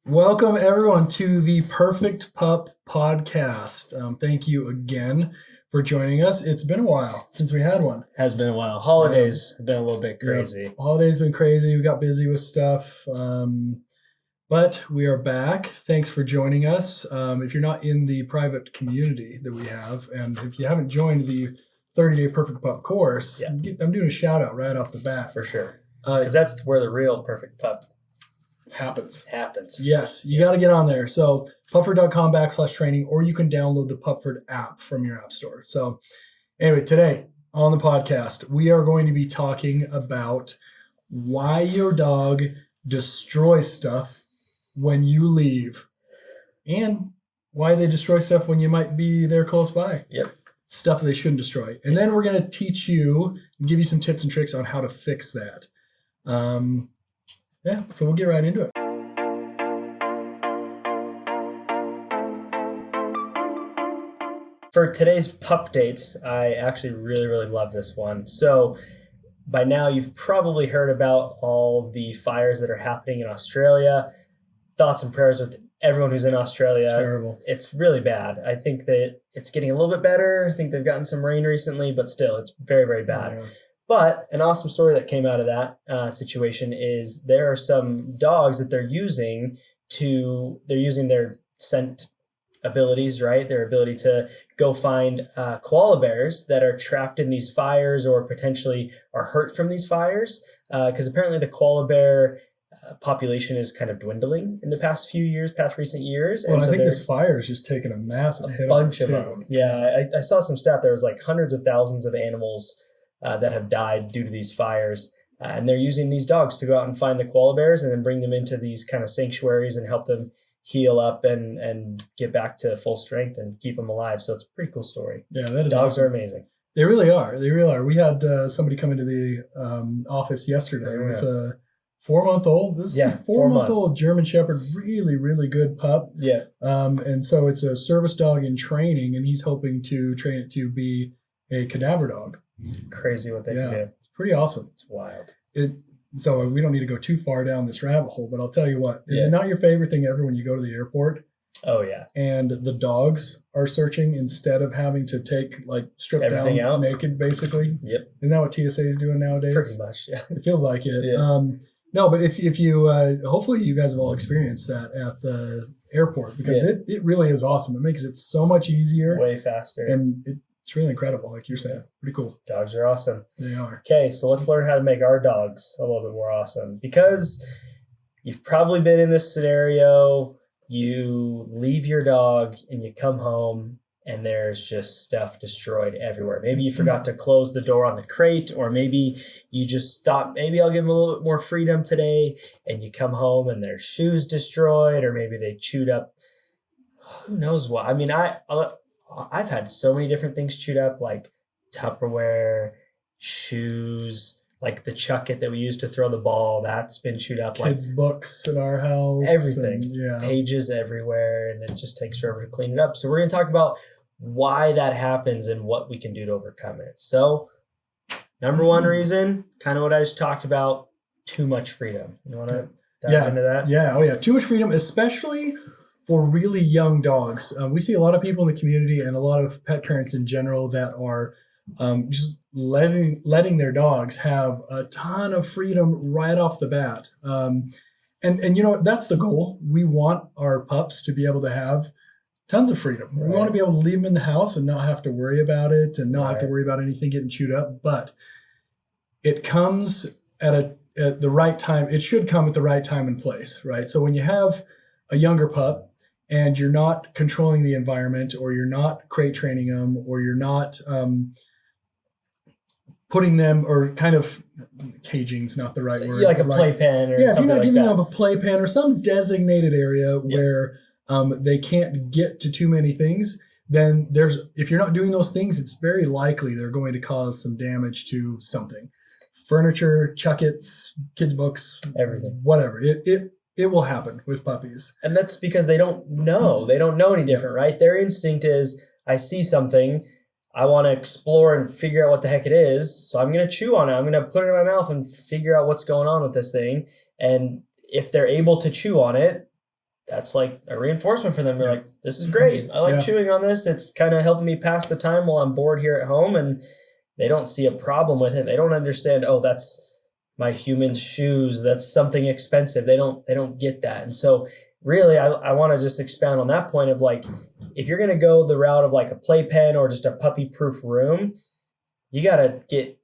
Welcome, everyone, to the Perfect Pup podcast. Thank you again for joining us. It's been a while since we had one. Has been a while. Holidays have been a little bit crazy. Yeah, holidays been crazy. We got busy with stuff, but we are back. Thanks for joining us. If you're not in the private community that we have, and if you haven't joined the 30-day Perfect Pup course, I'm doing a shout out right off the bat. For sure. Because that's where the real Perfect Pup happens. Yes, you got to get on there. So pupford.com/training, or you can download the Pupford app from your app store. So anyway, today on the podcast, we are going to be talking about why your dog destroys stuff when you leave and why they destroy stuff when you might be there close by. Yep. Stuff they shouldn't destroy. And then we're going to teach you and give you some tips and tricks on how to fix that. So we'll get right into it. For today's pup dates, I actually really love this one. So by now you've probably heard about all the fires that are happening in Australia. Thoughts and prayers with everyone who's in Australia. It's terrible. It's really bad. I think that it's getting a little bit better. I think they've gotten some rain recently, but still it's very bad. Yeah. But an awesome story that came out of that situation is there are some dogs that they're using their scent abilities, right? Their ability to go find koala bears that are trapped in these fires or potentially are hurt from these fires. Because apparently the koala bear population is kind of dwindling in the past recent years. Well, and I think this fire is just taking a massive hit. A bunch of them. Yeah, I saw some stat. There was like hundreds of thousands of animals that have died due to these fires. And they're using these dogs to go out and find the koala bears and then bring them into these kind of sanctuaries and help them heal up and get back to full strength and keep them alive. So it's a pretty cool story. Yeah, that is dogs awesome. Are amazing. They really are. We had somebody come into the office yesterday with a 4-month-old. This is a 4-month-old German Shepherd, really good pup. Yeah. And so it's a service dog in training, and he's hoping to train it to be a cadaver dog. Crazy what they can do. It's pretty awesome. It's wild. So we don't need to go too far down this rabbit hole, but I'll tell you what, is it not your favorite thing ever when you go to the airport? Oh, yeah. And the dogs are searching instead of having to strip everything down out naked, basically? Yep. Isn't that what TSA is doing nowadays? Pretty much, yeah. It feels like it. Yeah. No, but if you, hopefully you guys have all experienced that at the airport, because it really is awesome. It makes it so much easier. Way faster. And it's really incredible, like you're saying. Pretty cool. Dogs are awesome. They are. Okay, so let's learn how to make our dogs a little bit more awesome. Because you've probably been in this scenario. You leave your dog and you come home and there's just stuff destroyed everywhere. Maybe you forgot to close the door on the crate, or maybe you just thought, maybe I'll give them a little bit more freedom today, and you come home and their shoes destroyed, or maybe they chewed up who knows what. I mean, I've had so many different things chewed up, like Tupperware, shoes, like the chucket that we used to throw the ball, that's been chewed up. Kids' books in our house. Everything. Pages everywhere, and it just takes forever to clean it up. So we're going to talk about why that happens and what we can do to overcome it. So number one reason, kind of what I just talked about, too much freedom. You want to dive into that? Yeah. Oh, yeah. Too much freedom, especially for really young dogs. We see a lot of people in the community and a lot of pet parents in general that are just letting their dogs have a ton of freedom right off the bat. And you know what? That's the goal. We want our pups to be able to have tons of freedom. Right. We want to be able to leave them in the house and not have to worry about it and not have to worry about anything getting chewed up. But it comes at the right time. It should come at the right time and place, right? So when you have a younger pup and you're not controlling the environment, or you're not crate training them, or you're not putting them, or kind of caging's not the right word. Yeah, like a playpen or something. If you're not like giving that. them a playpen or some designated area where they can't get to too many things, then if you're not doing those things, it's very likely they're going to cause some damage to something. Furniture, chuckets, kids' books, everything, whatever. It will happen with puppies. And that's because they don't know. They don't know any different, right? Their instinct is, I see something, I want to explore and figure out what the heck it is. So I'm going to chew on it. I'm going to put it in my mouth and figure out what's going on with this thing. And if they're able to chew on it, that's like a reinforcement for them. They're Yeah. like, this is great. I like Yeah. chewing on this. It's kind of helping me pass the time while I'm bored here at home. And they don't see a problem with it. They don't understand, oh, that's my human shoes. That's something expensive. They don't get that. And so really, I want to just expound on that point of like, if you're going to go the route of like a playpen or just a puppy proof room, you got to get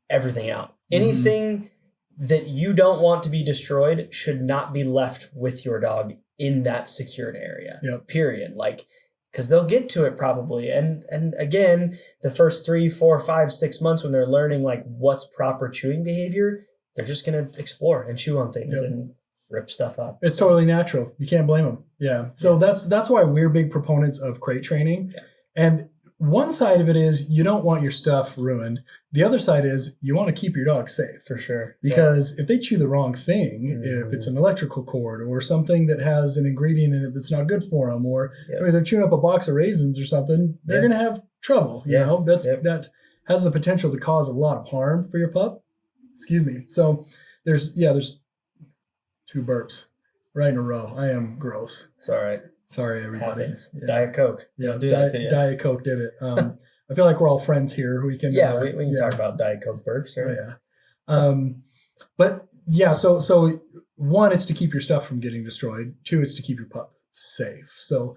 everything out. Anything that you don't want to be destroyed should not be left with your dog in that secured area. Yep. Period. Like, because they'll get to it probably. And again, the first 3, 4, 5, 6 months when they're learning like what's proper chewing behavior, they're just going to explore and chew on things and rip stuff up. It's totally natural. You can't blame them. Yeah. So that's why we're big proponents of crate training. Yeah. And one side of it is you don't want your stuff ruined. The other side is you want to keep your dog safe. For sure. Because if they chew the wrong thing, if it's an electrical cord or something that has an ingredient in it that's not good for them, or I mean, they're chewing up a box of raisins or something, they're going to have trouble. You know, that has the potential to cause a lot of harm for your pup. Excuse me. So there's 2 burps right in a row. I am gross. It's all right. Sorry, everybody. Happens. Diet Coke. Yeah, Do that to you. Diet Coke did it. I feel like we're all friends here. We can. We can talk about Diet Coke burps, right? But yeah, so one, it's to keep your stuff from getting destroyed. 2, it's to keep your pup safe. So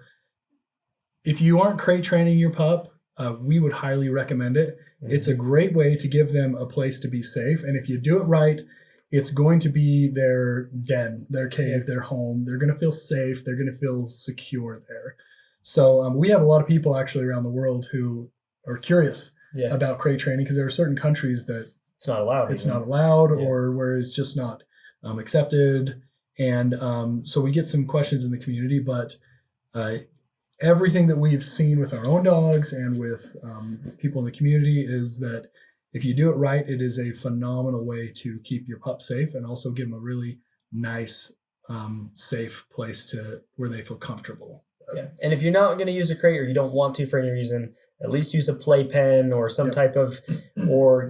if you aren't crate training your pup, we would highly recommend it. It's a great way to give them a place to be safe. And if you do it right, it's going to be their den, their cave, their home. They're going to feel safe. They're going to feel secure there. So we have a lot of people actually around the world who are curious about crate training because there are certain countries that it's not allowed. It's not allowed or where it's just not accepted. And so we get some questions in the community, but everything that we've seen with our own dogs and with people in the community is that if you do it right, it is a phenomenal way to keep your pup safe and also give them a really nice, safe place to where they feel comfortable. Yeah. And if you're not going to use a crate or you don't want to for any reason, at least use a playpen or some type of, or,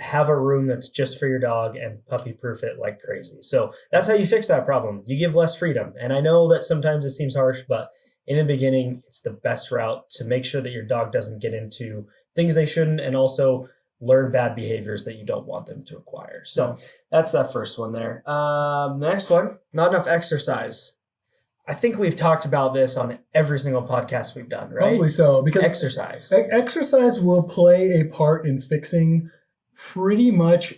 have a room that's just for your dog and puppy proof it like crazy. So that's how you fix that problem. You give less freedom. And I know that sometimes it seems harsh, but in the beginning, it's the best route to make sure that your dog doesn't get into things they shouldn't and also learn bad behaviors that you don't want them to acquire. So that's that first one there. The next one, not enough exercise. I think we've talked about this on every single podcast we've done, right? Probably so, because exercise will play a part in fixing pretty much,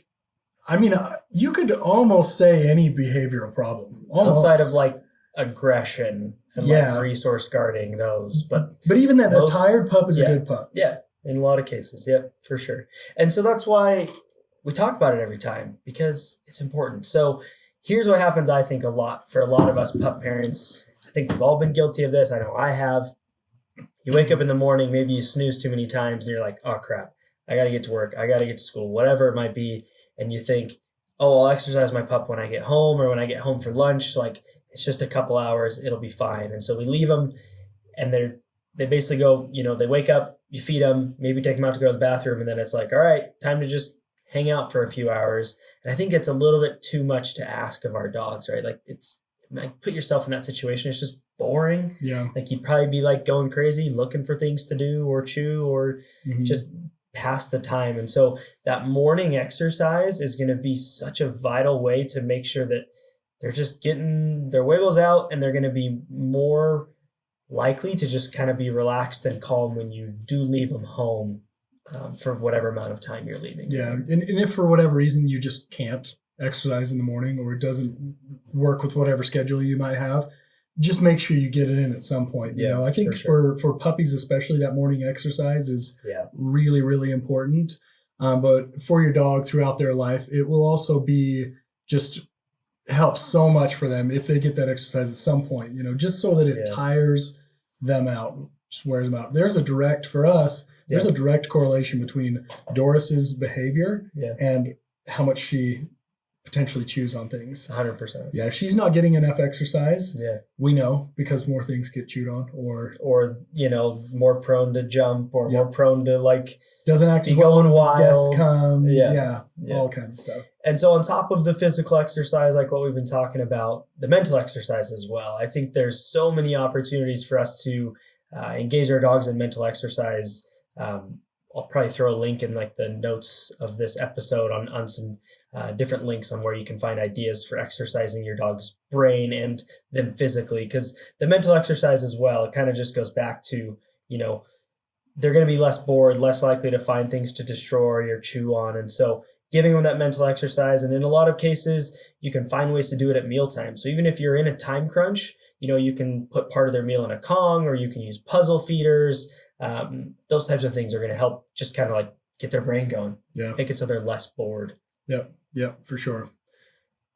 I mean, you could almost say any behavioral problem. Outside of like aggression and like resource guarding those. But even then, a tired pup is a good pup. Yeah, in a lot of cases. Yeah, for sure. And so that's why we talk about it every time, because it's important. So here's what happens, I think, a lot for a lot of us pup parents. I think we've all been guilty of this. I know I have. You wake up in the morning, maybe you snooze too many times, and you're like, oh, crap, I got to get to work. I got to get to school, whatever it might be. And you think, oh, I'll exercise my pup when I get home or when I get home for lunch. Like, it's just a couple hours. It'll be fine. And so we leave them, and they basically go, they wake up, you feed them, maybe take them out to go to the bathroom, and then it's like, all right, time to just hang out for a few hours. And I think it's a little bit too much to ask of our dogs, right? Like put yourself in that situation. It's just boring. Yeah. Like you'd probably be like going crazy, looking for things to do or chew or just pass the time. And so that morning exercise is going to be such a vital way to make sure that they're just getting their wiggles out, and they're going to be more likely to just kind of be relaxed and calm when you do leave them home. For whatever amount of time you're leaving. Yeah. And if for whatever reason you just can't exercise in the morning or it doesn't work with whatever schedule you might have, just make sure you get it in at some point. I think for puppies, especially, that morning exercise is really, really important. But for your dog throughout their life, it will also be just help so much for them if they get that exercise at some point, just so that it tires them out, just wears them out. There's a direct correlation between Doris's behavior and how much she potentially chews on things. 100%. Yeah, if she's not getting enough exercise, Yeah. we know, because more things get chewed on, or more prone to jump, or more prone to like doesn't act be as well going when wild. guests come. Yeah. All kinds of stuff. And so on top of the physical exercise, like what we've been talking about, the mental exercise as well. I think there's so many opportunities for us to engage our dogs in mental exercise. I'll probably throw a link in like the notes of this episode on some different links on where you can find ideas for exercising your dog's brain and them physically, because the mental exercise as well, it kind of just goes back to, they're going to be less bored, less likely to find things to destroy or chew on. And so giving them that mental exercise, and in a lot of cases, you can find ways to do it at mealtime. So even if you're in a time crunch, you can put part of their meal in a Kong, or you can use puzzle feeders. Those types of things are going to help just kind of like get their brain going. Yeah. Make it so they're less bored. Yep, for sure.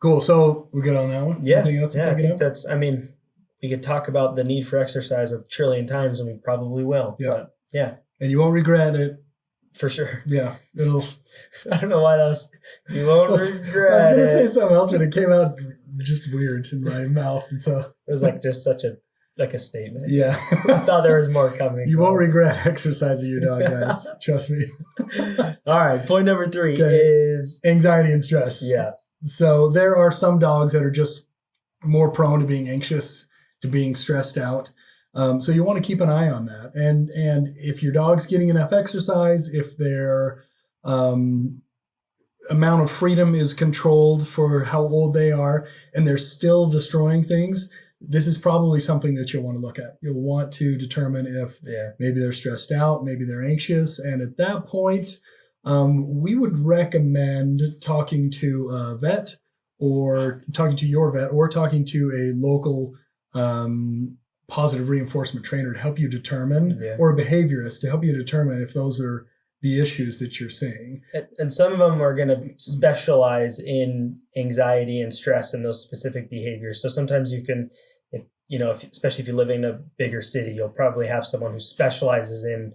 Cool. So we good on that one? Yeah. Anything else I think that's, we could talk about the need for exercise a trillion times, and we probably will. Yeah. But yeah. And you won't regret it. For sure. Yeah. It'll. I don't know why that was. You won't regret it. I was going to say something else, but it came out just weird in my mouth. And so it was like just such a statement. Yeah. I thought there was more coming. You won't regret exercising your dog, guys. Trust me. All right. Point number 3 is anxiety and stress. Yeah. So there are some dogs that are just more prone to being anxious, to being stressed out. So you want to keep an eye on that. And if your dog's getting enough exercise, if their amount of freedom is controlled for how old they are, and they're still destroying things, this is probably something that you'll want to look at. You'll want to determine if maybe they're stressed out, maybe they're anxious. And at that point, we would recommend talking to a vet, or talking to your vet, or talking to a local positive reinforcement trainer to help you determine, or a behaviorist to help you determine if those are the issues that you're seeing. And some of them are going to specialize in anxiety and stress and those specific behaviors. So sometimes you can, especially if you live in a bigger city, you'll probably have someone who specializes in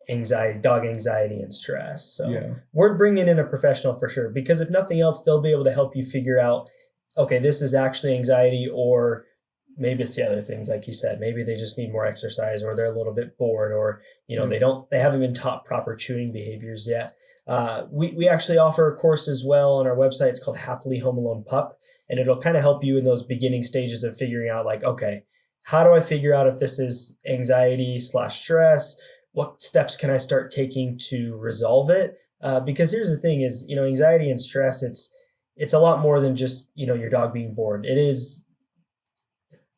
anxiety, dog anxiety and stress. So we're bringing in a professional for sure, because if nothing else, they'll be able to help you figure out, okay, this is actually anxiety, or maybe it's the other things, like you said. Maybe they just need more exercise, or they're a little bit bored, or they haven't been taught proper chewing behaviors yet. We actually offer a course as well on our website. It's called Happily Home Alone Pup, and it'll kind of help you in those beginning stages of figuring out, like, okay, how do I figure out if this is anxiety/stress? What steps can I start taking to resolve it? Because here's the thing: is anxiety and stress. It's a lot more than just your dog being bored. It is.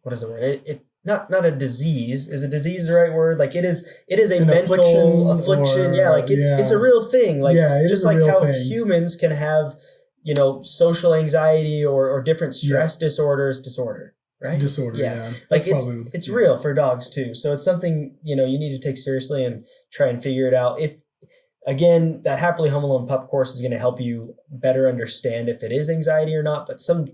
What is the word? It not a disease. Is a disease the right word? Like it is a mental affliction. It's a real thing. Like just like how humans can have, social anxiety or different stress disorder, right? Yeah. Like it's real for dogs too. So it's something, you need to take seriously and try and figure it out. If again, that Happily Home Alone Pup course is going to help you better understand if it is anxiety or not, but some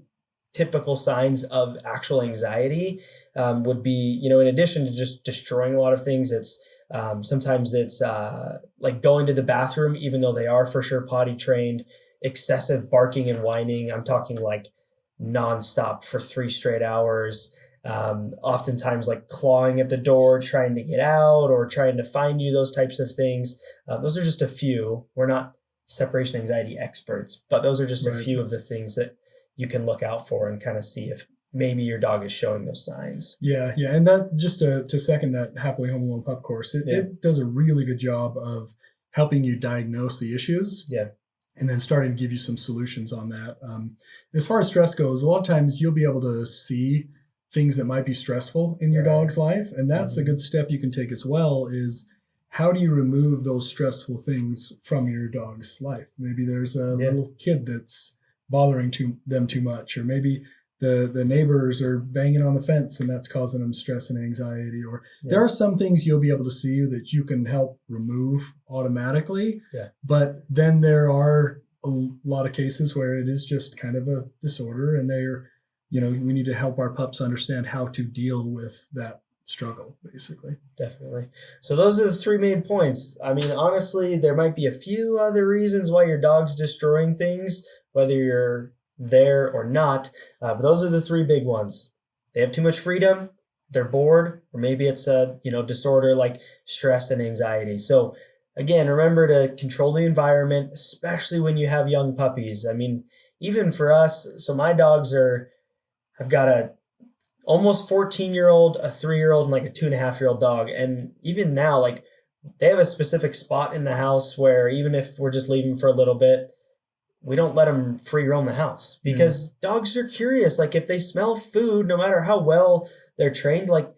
typical signs of actual anxiety would be, in addition to just destroying a lot of things, it's sometimes it's like going to the bathroom, even though they are for sure potty trained, excessive barking and whining. I'm talking like nonstop for 3 straight hours. Oftentimes like clawing at the door, trying to get out or trying to find you, those types of things. Those are just a few. We're not separation anxiety experts, but those are just a few of the things that you can look out for and kind of see if maybe your dog is showing those signs. Yeah. And that, just to second that Happily Home Alone Pup course, it does a really good job of helping you diagnose the issues. Yeah. And then starting to give you some solutions on that. As far as stress goes, a lot of times you'll be able to see things that might be stressful in your dog's life. And that's a good step you can take as well, is how do you remove those stressful things from your dog's life? Maybe there's a little kid that's bothering them too much, or maybe the neighbors are banging on the fence and that's causing them stress and anxiety, or there are some things you'll be able to see that you can help remove automatically. But then there are a lot of cases where it is just kind of a disorder, and they're, we need to help our pups understand how to deal with that struggle, basically. Definitely. So those are the 3 main points. I mean, honestly, there might be a few other reasons why your dog's destroying things, whether you're there or not. But those are the three big ones. They have too much freedom, they're bored, or maybe it's a disorder like stress and anxiety. So again, remember to control the environment, especially when you have young puppies. I mean, even for us, so my dogs I've got a almost 14-year-old, a 3-year-old, and like a 2.5-year-old dog. And even now, like they have a specific spot in the house where even if we're just leaving for a little bit, we don't let them free roam the house because dogs are curious. Like if they smell food, no matter how well they're trained, like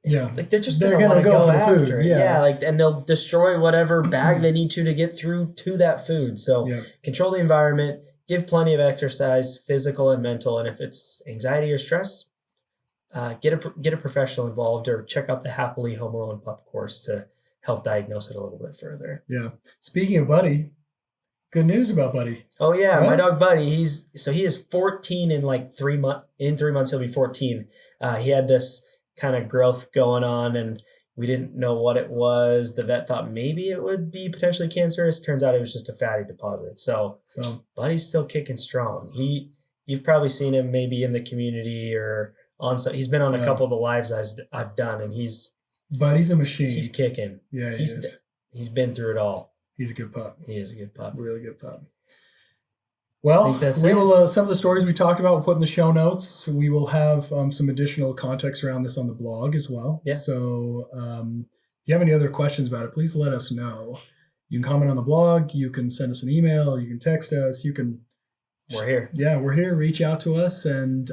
they're just gonna go for the after food. it. Yeah, like and they'll destroy whatever bag they need to get through to that food. So control the environment, give plenty of exercise, physical and mental, and if it's anxiety or stress, get a professional involved or check out the Happily Home Alone Pup course to help diagnose it a little bit further. Yeah. Speaking of Buddy, good news about Buddy. Oh yeah, my dog Buddy. He is 14 in like 3 months. In 3 months, he'll be 14. He had this kind of growth going on, and we didn't know what it was. The vet thought maybe it would be potentially cancerous. Turns out it was just a fatty deposit. So Buddy's still kicking strong. You've probably seen him maybe in the community or on. He's been on a couple of the lives I've done, and Buddy's a machine. He's kicking. Yeah, he's been through it all. He's a good pup. He is a good pup. Really good pup. Well, we will. Some of the stories we talked about we'll put in the show notes. We will have some additional context around this on the blog as well. Yeah. So if you have any other questions about it, please let us know. You can comment on the blog. You can send us an email. You can text us. We're here. Yeah, we're here. Reach out to us, and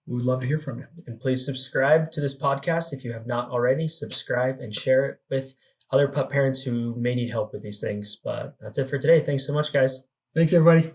we would love to hear from you. And please subscribe to this podcast if you have not already. Subscribe and share it with other pup parents who may need help with these things. But that's it for today. Thanks so much, guys. Thanks, everybody.